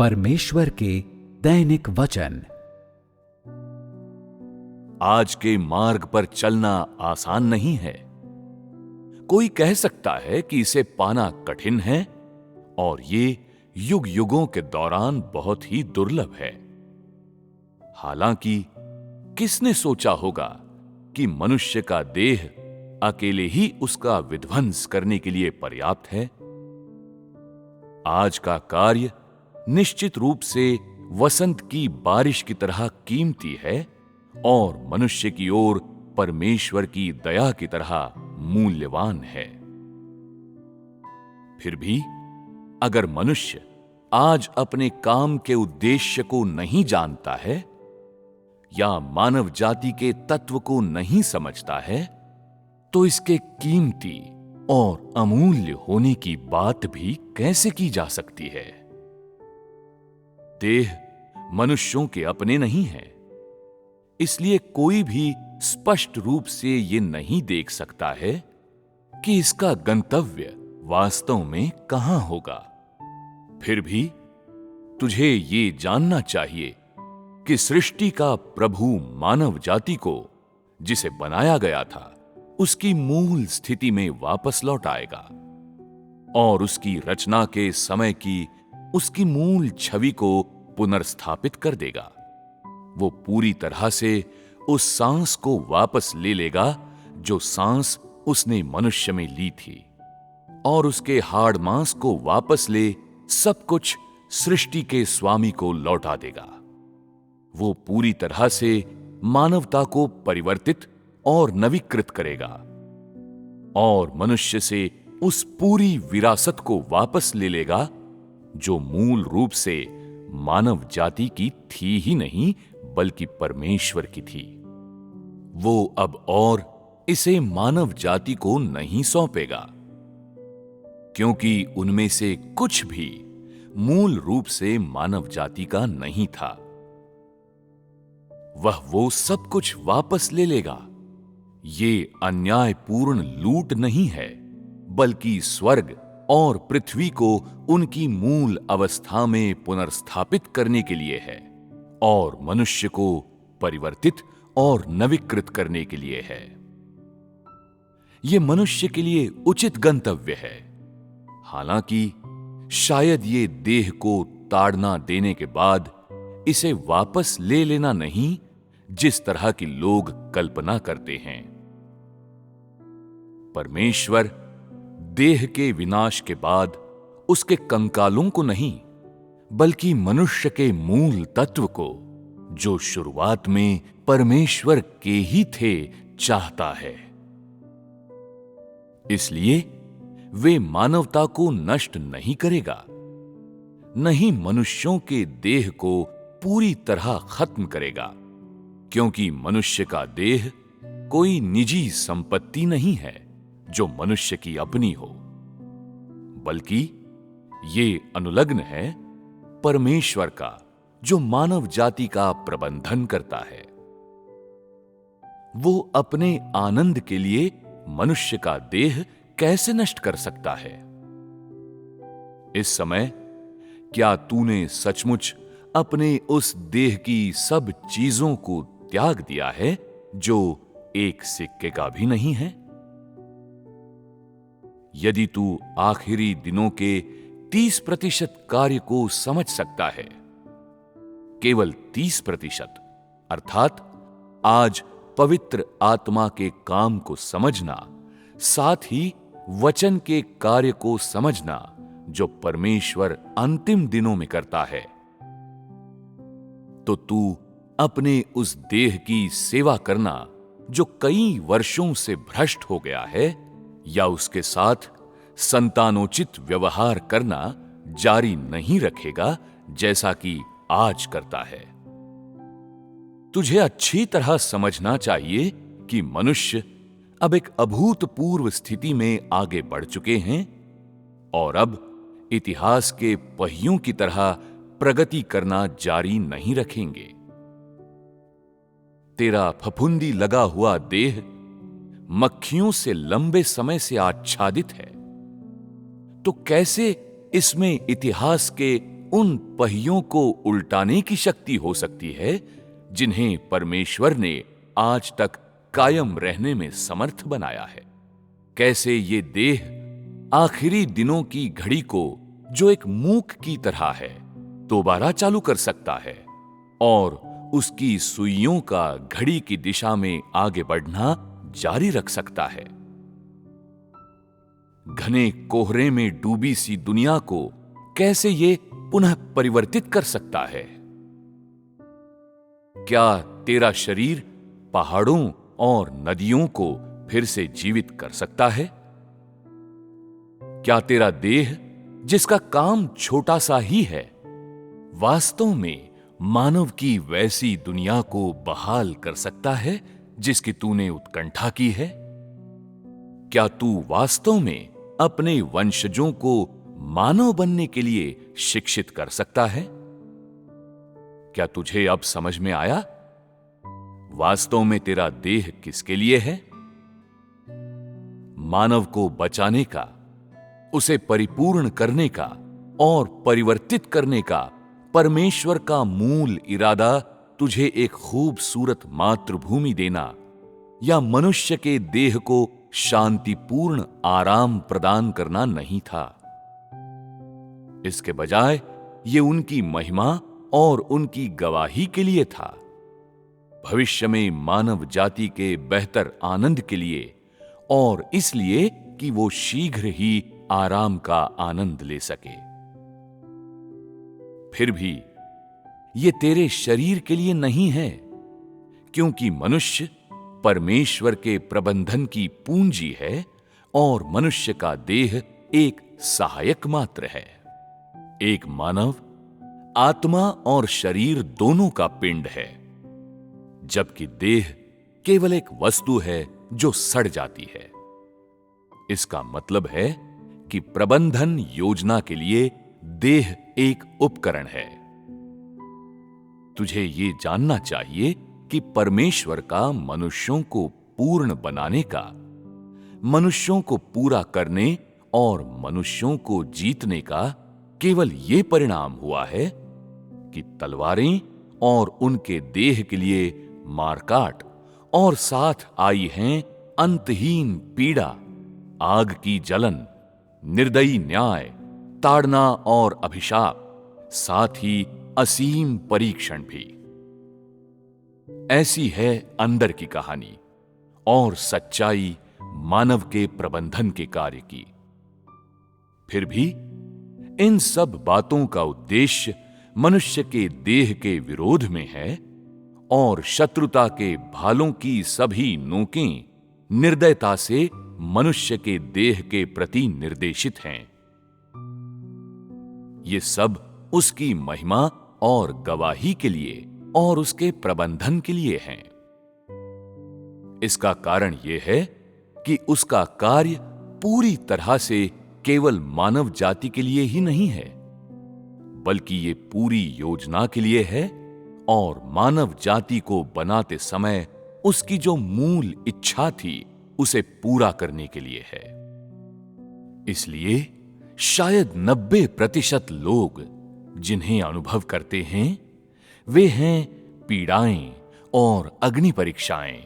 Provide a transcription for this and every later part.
परमेश्वर के दैनिक वचन। आज के मार्ग पर चलना आसान नहीं है। कोई कह सकता है कि इसे पाना कठिन है और ये युग युगों के दौरान बहुत ही दुर्लभ है। हालांकि किसने सोचा होगा कि मनुष्य का देह अकेले ही उसका विध्वंस करने के लिए पर्याप्त है। आज का कार्य निश्चित रूप से वसंत की बारिश की तरह कीमती है और मनुष्य की ओर परमेश्वर की दया की तरह मूल्यवान है। फिर भी अगर मनुष्य आज अपने काम के उद्देश्य को नहीं जानता है या मानव जाति के तत्व को नहीं समझता है, तो इसके कीमती और अमूल्य होने की बात भी कैसे की जा सकती है। देह मनुष्यों के अपने नहीं है, इसलिए कोई भी स्पष्ट रूप से यह नहीं देख सकता है कि इसका गंतव्य वास्तव में कहां होगा। फिर भी तुझे ये जानना चाहिए कि सृष्टि का प्रभु मानव जाति को, जिसे बनाया गया था, उसकी मूल स्थिति में वापस लौट आएगा और उसकी रचना के समय की उसकी मूल छवि को पुनर्स्थापित कर देगा। वो पूरी तरह से उस सांस को वापस ले लेगा जो सांस उसने मनुष्य में ली थी, और उसके हाड़ मांस को वापस ले सब कुछ सृष्टि के स्वामी को लौटा देगा। वो पूरी तरह से मानवता को परिवर्तित और नवीकृत करेगा और मनुष्य से उस पूरी विरासत को वापस ले लेगा जो मूल रूप से मानव जाति की थी ही नहीं बल्कि परमेश्वर की थी। वो अब और इसे मानव जाति को नहीं सौंपेगा, क्योंकि उनमें से कुछ भी मूल रूप से मानव जाति का नहीं था। वह वो सब कुछ वापस ले लेगा। ये अन्यायपूर्ण लूट नहीं है, बल्कि स्वर्ग और पृथ्वी को उनकी मूल अवस्था में पुनर्स्थापित करने के लिए है और मनुष्य को परिवर्तित और नवीकृत करने के लिए है। यह मनुष्य के लिए उचित गंतव्य है। हालांकि शायद ये देह को ताड़ना देने के बाद इसे वापस ले लेना नहीं, जिस तरह की लोग कल्पना करते हैं। परमेश्वर देह के विनाश के बाद उसके कंकालों को नहीं, बल्कि मनुष्य के मूल तत्व को, जो शुरुआत में परमेश्वर के ही थे, चाहता है। इसलिए वे मानवता को नष्ट नहीं करेगा, नहीं मनुष्यों के देह को पूरी तरह खत्म करेगा, क्योंकि मनुष्य का देह कोई निजी संपत्ति नहीं है जो मनुष्य की अपनी हो, बल्कि ये अनुलग्न है परमेश्वर का, जो मानव जाति का प्रबंधन करता है। वो अपने आनंद के लिए मनुष्य का देह कैसे नष्ट कर सकता है? इस समय क्या तूने सचमुच अपने उस देह की सब चीजों को त्याग दिया है जो एक सिक्के का भी नहीं है? यदि तू आखिरी दिनों के 30% कार्य को समझ सकता है, केवल 30%, अर्थात आज पवित्र आत्मा के काम को समझना, साथ ही वचन के कार्य को समझना जो परमेश्वर अंतिम दिनों में करता है, तो तू अपने उस देह की सेवा करना जो कई वर्षों से भ्रष्ट हो गया है, या उसके साथ संतानोचित व्यवहार करना जारी नहीं रखेगा जैसा कि आज करता है। तुझे अच्छी तरह समझना चाहिए कि मनुष्य अब एक अभूतपूर्व स्थिति में आगे बढ़ चुके हैं और अब इतिहास के पहियों की तरह प्रगति करना जारी नहीं रखेंगे। तेरा फफूंदी लगा हुआ देह मक्खियों से लंबे समय से आच्छादित है, तो कैसे इसमें इतिहास के उन पहियों को उल्टाने की शक्ति हो सकती है जिन्हें परमेश्वर ने आज तक कायम रहने में समर्थ बनाया है। कैसे ये देह आखिरी दिनों की घड़ी को, जो एक मूक की तरह है, दोबारा चालू कर सकता है और उसकी सुइयों का घड़ी की दिशा में आगे बढ़ना जारी रख सकता है। घने कोहरे में डूबी सी दुनिया को कैसे ये पुनः परिवर्तित कर सकता है। क्या तेरा शरीर पहाड़ों और नदियों को फिर से जीवित कर सकता है? क्या तेरा देह, जिसका काम छोटा सा ही है, वास्तव में मानव की वैसी दुनिया को बहाल कर सकता है जिसकी तूने उत्कंठा की है? क्या तू वास्तव में अपने वंशजों को मानव बनने के लिए शिक्षित कर सकता है? क्या तुझे अब समझ में आया वास्तव में तेरा देह किसके लिए है? मानव को बचाने का, उसे परिपूर्ण करने का और परिवर्तित करने का परमेश्वर का मूल इरादा तुझे एक खूबसूरत मातृभूमि देना या मनुष्य के देह को शांतिपूर्ण आराम प्रदान करना नहीं था। इसके बजाय ये उनकी महिमा और उनकी गवाही के लिए था, भविष्य में मानव जाति के बेहतर आनंद के लिए, और इसलिए कि वो शीघ्र ही आराम का आनंद ले सके। फिर भी ये तेरे शरीर के लिए नहीं है, क्योंकि मनुष्य परमेश्वर के प्रबंधन की पूंजी है और मनुष्य का देह एक सहायक मात्र है। एक मानव आत्मा और शरीर दोनों का पिंड है, जबकि देह केवल एक वस्तु है जो सड़ जाती है। इसका मतलब है कि प्रबंधन योजना के लिए देह एक उपकरण है। तुझे ये जानना चाहिए कि परमेश्वर का मनुष्यों को पूर्ण बनाने का, मनुष्यों को पूरा करने और मनुष्यों को जीतने का केवल ये परिणाम हुआ है कि तलवारें और उनके देह के लिए मारकाट, और साथ आई हैं अंतहीन पीड़ा, आग की जलन, निर्दयी न्याय, ताड़ना और अभिशाप, साथ ही असीम परीक्षण भी। ऐसी है अंदर की कहानी और सच्चाई मानव के प्रबंधन के कार्य की। फिर भी इन सब बातों का उद्देश्य मनुष्य के देह के विरोध में है, और शत्रुता के भालों की सभी नोकें निर्दयता से मनुष्य के देह के प्रति निर्देशित हैं। ये सब उसकी महिमा और गवाही के लिए और उसके प्रबंधन के लिए हैं। इसका कारण यह है कि उसका कार्य पूरी तरह से केवल मानव जाति के लिए ही नहीं है, बल्कि ये पूरी योजना के लिए है और मानव जाति को बनाते समय उसकी जो मूल इच्छा थी उसे पूरा करने के लिए है। इसलिए शायद 90% लोग जिन्हें अनुभव करते हैं वे हैं पीड़ाएं और अग्नि परीक्षाएं,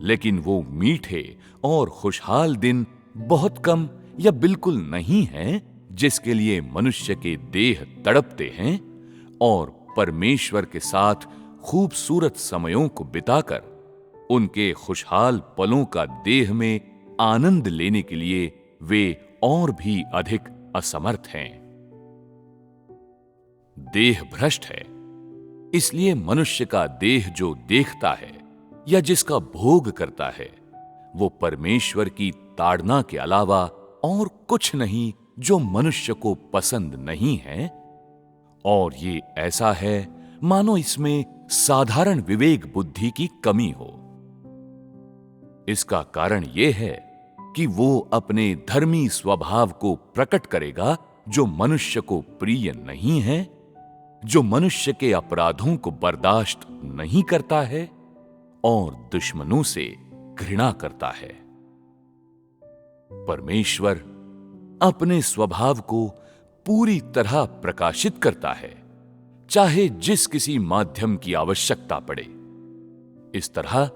लेकिन वो मीठे और खुशहाल दिन बहुत कम या बिल्कुल नहीं हैं जिसके लिए मनुष्य के देह तड़पते हैं, और परमेश्वर के साथ खूबसूरत समयों को बिताकर उनके खुशहाल पलों का देह में आनंद लेने के लिए वे और भी अधिक असमर्थ हैं। देह भ्रष्ट है, इसलिए मनुष्य का देह जो देखता है या जिसका भोग करता है वो परमेश्वर की ताड़ना के अलावा और कुछ नहीं जो मनुष्य को पसंद नहीं है, और ये ऐसा है मानो इसमें साधारण विवेक बुद्धि की कमी हो। इसका कारण यह है कि वो अपने धर्मी स्वभाव को प्रकट करेगा जो मनुष्य को प्रिय नहीं है, जो मनुष्य के अपराधों को बर्दाश्त नहीं करता है और दुश्मनों से घृणा करता है। परमेश्वर अपने स्वभाव को पूरी तरह प्रकाशित करता है, चाहे जिस किसी माध्यम की आवश्यकता पड़े। इस तरह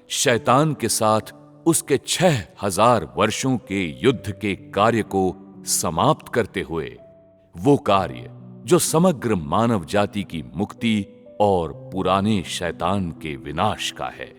शैतान के साथ उसके 6000 वर्षों के युद्ध के कार्य को समाप्त करते हुए वो कार्य जो समग्र मानव जाति की मुक्ति और पुराने शैतान के विनाश का है,